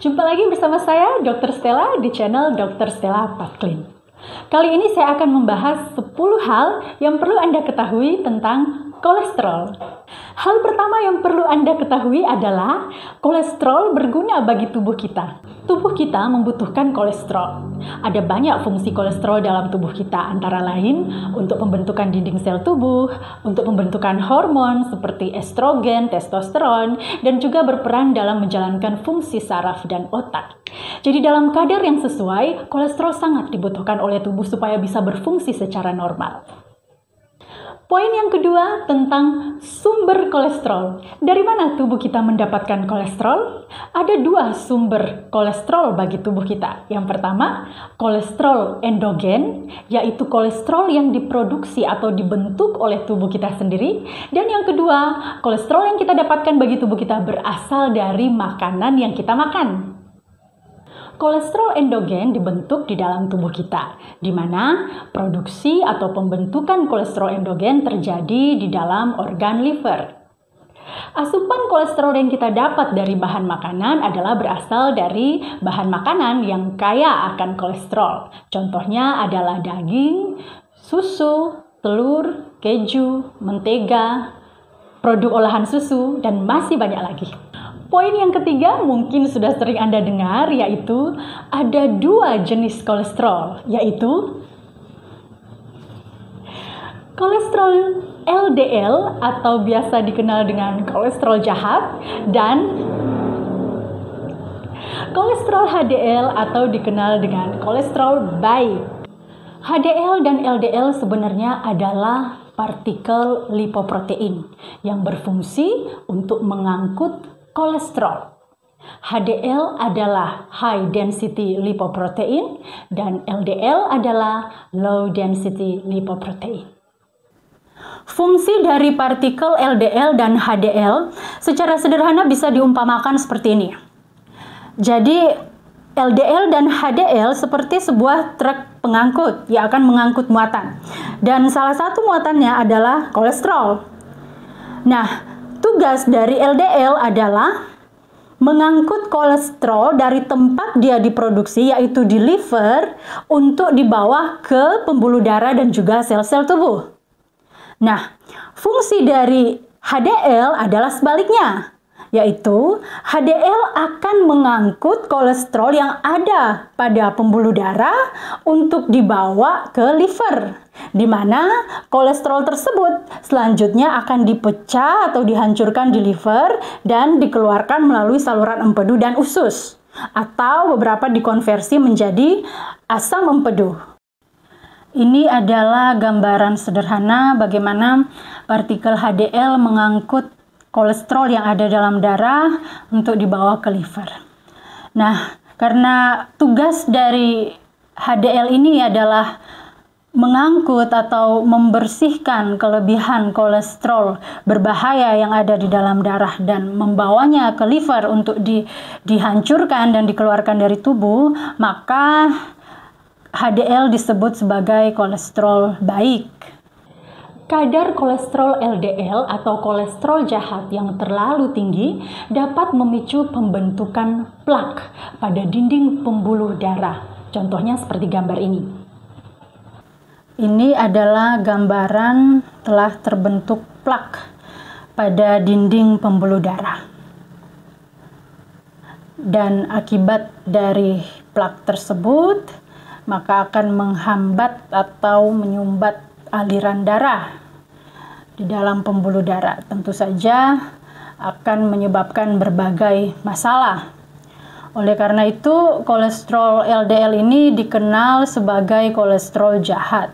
Jumpa lagi bersama saya, Dr. Stella, di channel Dr. Stella Patklin. Kali ini saya akan membahas 10 hal yang perlu Anda ketahui tentang kolesterol. Hal pertama yang perlu Anda ketahui adalah kolesterol berguna bagi tubuh kita. Tubuh kita membutuhkan kolesterol. Ada banyak fungsi kolesterol dalam tubuh kita, antara lain untuk pembentukan dinding sel tubuh, untuk pembentukan hormon seperti estrogen, testosteron, dan juga berperan dalam menjalankan fungsi saraf dan otak. Jadi dalam kadar yang sesuai, kolesterol sangat dibutuhkan oleh tubuh supaya bisa berfungsi secara normal. Poin yang kedua tentang sumber kolesterol. Dari mana tubuh kita mendapatkan kolesterol? Ada 2 sumber kolesterol bagi tubuh kita. Yang pertama, kolesterol endogen, yaitu kolesterol yang diproduksi atau dibentuk oleh tubuh kita sendiri. Dan yang kedua, kolesterol yang kita dapatkan bagi tubuh kita berasal dari makanan yang kita makan. Kolesterol endogen dibentuk di dalam tubuh kita, di mana produksi atau pembentukan kolesterol endogen terjadi di dalam organ liver. Asupan kolesterol yang kita dapat dari bahan makanan adalah berasal dari bahan makanan yang kaya akan kolesterol. Contohnya adalah daging, susu, telur, keju, mentega, produk olahan susu, dan masih banyak lagi. Poin yang ketiga mungkin sudah sering Anda dengar, yaitu ada 2 jenis kolesterol, yaitu kolesterol LDL atau biasa dikenal dengan kolesterol jahat dan kolesterol HDL atau dikenal dengan kolesterol baik. HDL dan LDL sebenarnya adalah partikel lipoprotein yang berfungsi untuk mengangkut kolesterol. HDL adalah high density lipoprotein dan LDL adalah low density lipoprotein. Fungsi dari partikel LDL dan HDL secara sederhana bisa diumpamakan seperti ini. Jadi LDL dan HDL seperti sebuah truk pengangkut yang akan mengangkut muatan. Dan salah satu muatannya adalah kolesterol. Nah, tugas dari LDL adalah mengangkut kolesterol dari tempat dia diproduksi, yaitu di liver, untuk dibawa ke pembuluh darah dan juga sel-sel tubuh. Nah, fungsi dari HDL adalah sebaliknya, yaitu HDL akan mengangkut kolesterol yang ada pada pembuluh darah untuk dibawa ke liver, di mana kolesterol tersebut selanjutnya akan dipecah atau dihancurkan di liver dan dikeluarkan melalui saluran empedu dan usus, atau beberapa dikonversi menjadi asam empedu. Ini adalah gambaran sederhana bagaimana partikel HDL mengangkut kolesterol yang ada dalam darah untuk dibawa ke liver. Nah, karena tugas dari HDL ini adalah mengangkut atau membersihkan kelebihan kolesterol berbahaya yang ada di dalam darah dan membawanya ke liver untuk dihancurkan dan dikeluarkan dari tubuh, maka HDL disebut sebagai kolesterol baik. Kadar kolesterol LDL atau kolesterol jahat yang terlalu tinggi dapat memicu pembentukan plak pada dinding pembuluh darah. Contohnya seperti gambar ini. Ini adalah gambaran telah terbentuk plak pada dinding pembuluh darah. Dan akibat dari plak tersebut, maka akan menghambat atau menyumbat aliran darah di dalam pembuluh darah. Tentu saja akan menyebabkan berbagai masalah. Oleh karena itu, kolesterol LDL ini dikenal sebagai kolesterol jahat.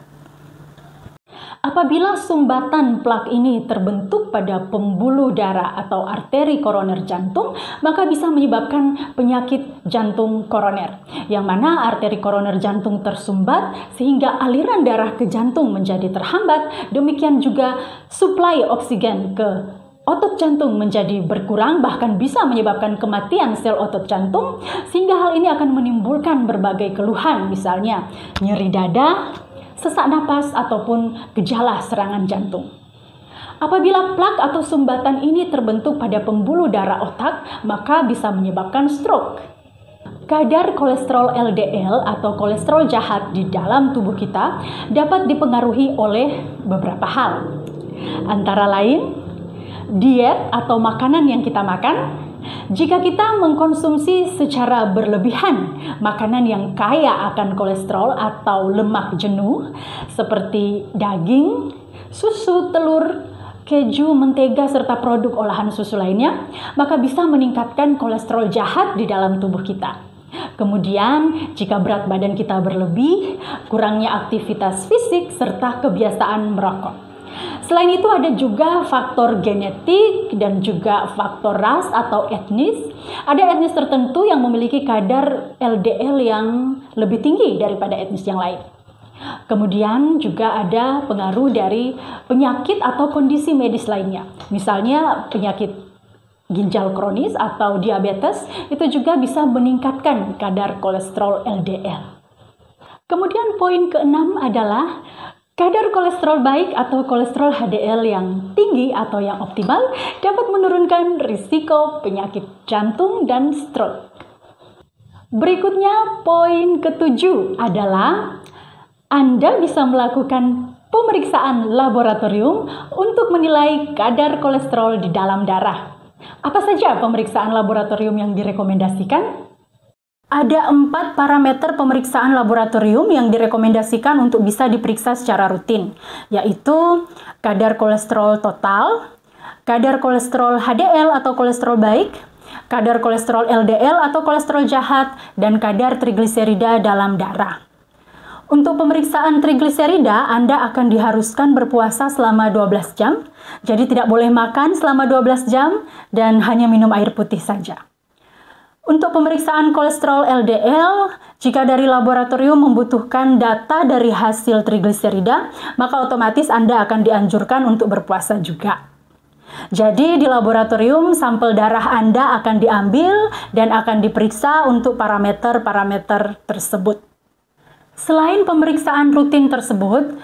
Apabila sumbatan plak ini terbentuk pada pembuluh darah atau arteri koroner jantung, maka bisa menyebabkan penyakit jantung koroner, yang mana arteri koroner jantung tersumbat sehingga aliran darah ke jantung menjadi terhambat. Demikian juga suplai oksigen ke otot jantung menjadi berkurang, bahkan bisa menyebabkan kematian sel otot jantung, sehingga hal ini akan menimbulkan berbagai keluhan, misalnya nyeri dada, sesak napas, ataupun gejala serangan jantung. Apabila plak atau sumbatan ini terbentuk pada pembuluh darah otak, maka bisa menyebabkan stroke. Kadar kolesterol LDL atau kolesterol jahat di dalam tubuh kita dapat dipengaruhi oleh beberapa hal. Antara lain, diet atau makanan yang kita makan. Jika kita mengkonsumsi secara berlebihan makanan yang kaya akan kolesterol atau lemak jenuh seperti daging, susu, telur, keju, mentega, serta produk olahan susu lainnya, maka bisa meningkatkan kolesterol jahat di dalam tubuh kita. Kemudian, jika berat badan kita berlebih, kurangnya aktivitas fisik, serta kebiasaan merokok. Selain itu ada juga faktor genetik dan juga faktor ras atau etnis. Ada etnis tertentu yang memiliki kadar LDL yang lebih tinggi daripada etnis yang lain. Kemudian juga ada pengaruh dari penyakit atau kondisi medis lainnya. Misalnya penyakit ginjal kronis atau diabetes itu juga bisa meningkatkan kadar kolesterol LDL. Kemudian poin keenam adalah kadar kolesterol baik atau kolesterol HDL yang tinggi atau yang optimal dapat menurunkan risiko penyakit jantung dan stroke. Berikutnya poin ketujuh adalah Anda bisa melakukan pemeriksaan laboratorium untuk menilai kadar kolesterol di dalam darah. Apa saja pemeriksaan laboratorium yang direkomendasikan? Ada 4 parameter pemeriksaan laboratorium yang direkomendasikan untuk bisa diperiksa secara rutin, yaitu kadar kolesterol total, kadar kolesterol HDL atau kolesterol baik, kadar kolesterol LDL atau kolesterol jahat, dan kadar trigliserida dalam darah. Untuk pemeriksaan trigliserida, Anda akan diharuskan berpuasa selama 12 jam, jadi tidak boleh makan selama 12 jam dan hanya minum air putih saja. Untuk pemeriksaan kolesterol LDL, jika dari laboratorium membutuhkan data dari hasil trigliserida, maka otomatis Anda akan dianjurkan untuk berpuasa juga. Jadi di laboratorium sampel darah Anda akan diambil dan akan diperiksa untuk parameter-parameter tersebut. Selain pemeriksaan rutin tersebut,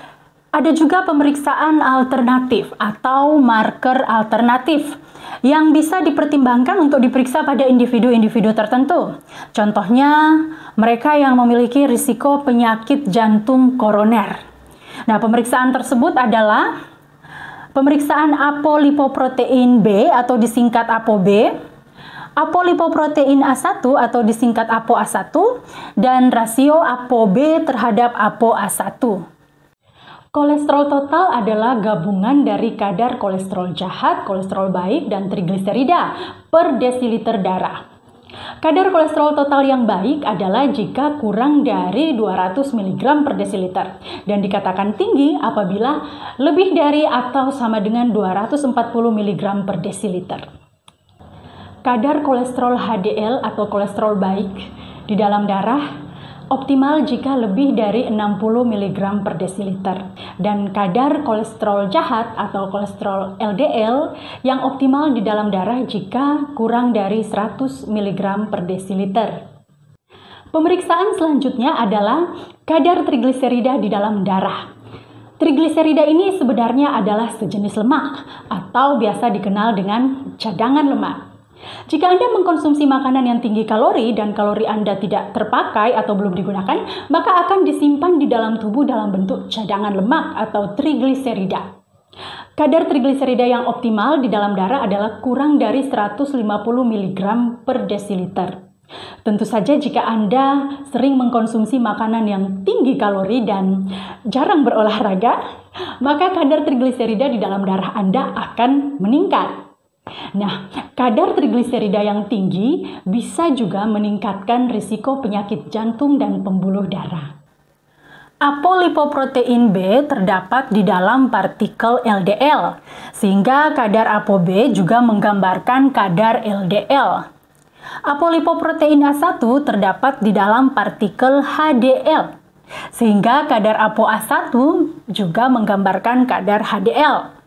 ada juga pemeriksaan alternatif atau marker alternatif yang bisa dipertimbangkan untuk diperiksa pada individu-individu tertentu. Contohnya, mereka yang memiliki risiko penyakit jantung koroner. Nah, pemeriksaan tersebut adalah pemeriksaan apolipoprotein B atau disingkat ApoB, apolipoprotein A1 atau disingkat ApoA1, dan rasio ApoB terhadap ApoA1. Kolesterol total adalah gabungan dari kadar kolesterol jahat, kolesterol baik, dan trigliserida per desiliter darah. Kadar kolesterol total yang baik adalah jika kurang dari 200 mg per desiliter dan dikatakan tinggi apabila lebih dari atau sama dengan 240 mg per desiliter. Kadar kolesterol HDL atau kolesterol baik di dalam darah optimal jika lebih dari 60 mg per desiliter dan kadar kolesterol jahat atau kolesterol LDL yang optimal di dalam darah jika kurang dari 100 mg per desiliter. Pemeriksaan selanjutnya adalah kadar trigliserida di dalam darah. Trigliserida ini sebenarnya adalah sejenis lemak atau biasa dikenal dengan cadangan lemak. Jika Anda mengkonsumsi makanan yang tinggi kalori dan kalori Anda tidak terpakai atau belum digunakan, maka akan disimpan di dalam tubuh dalam bentuk cadangan lemak atau trigliserida. Kadar trigliserida yang optimal di dalam darah adalah kurang dari 150 mg per desiliter. Tentu saja jika Anda sering mengkonsumsi makanan yang tinggi kalori dan jarang berolahraga, maka kadar trigliserida di dalam darah Anda akan meningkat. Nah, kadar trigliserida yang tinggi bisa juga meningkatkan risiko penyakit jantung dan pembuluh darah. Apolipoprotein B terdapat di dalam partikel LDL, sehingga kadar ApoB juga menggambarkan kadar LDL. Apolipoprotein A1 terdapat di dalam partikel HDL, sehingga kadar ApoA1 juga menggambarkan kadar HDL.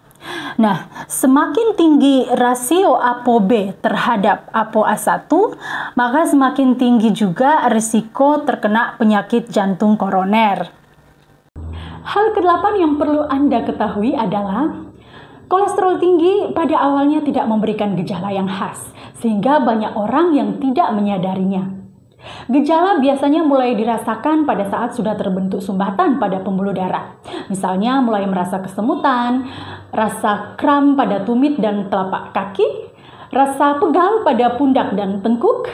Nah, semakin tinggi rasio ApoB terhadap ApoA1, maka semakin tinggi juga risiko terkena penyakit jantung koroner. Hal ke-8 yang perlu Anda ketahui adalah kolesterol tinggi pada awalnya tidak memberikan gejala yang khas, sehingga banyak orang yang tidak menyadarinya. Gejala biasanya mulai dirasakan pada saat sudah terbentuk sumbatan pada pembuluh darah. Misalnya mulai merasa kesemutan, rasa kram pada tumit dan telapak kaki, rasa pegal pada pundak dan tengkuk,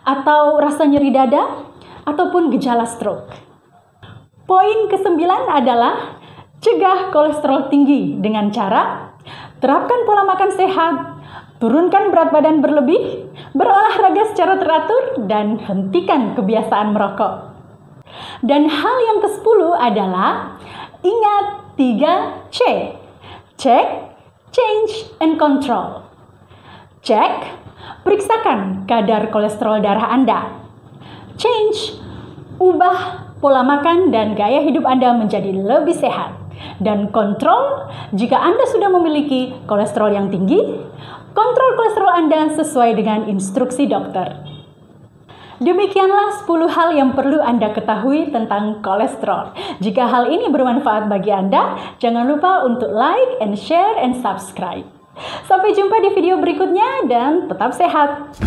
atau rasa nyeri dada, ataupun gejala stroke. Poin ke-9 adalah cegah kolesterol tinggi dengan cara terapkan pola makan sehat, turunkan berat badan berlebih, berolahraga secara teratur, dan hentikan kebiasaan merokok. Dan hal yang ke-10 adalah ingat 3C. Check, change, and control. Cek, periksakan kadar kolesterol darah Anda. Change, ubah pola makan dan gaya hidup Anda menjadi lebih sehat. Dan kontrol, jika Anda sudah memiliki kolesterol yang tinggi, kontrol kolesterol Anda sesuai dengan instruksi dokter. Demikianlah 10 hal yang perlu Anda ketahui tentang kolesterol. Jika hal ini bermanfaat bagi Anda, jangan lupa untuk like and share and subscribe. Sampai jumpa di video berikutnya dan tetap sehat.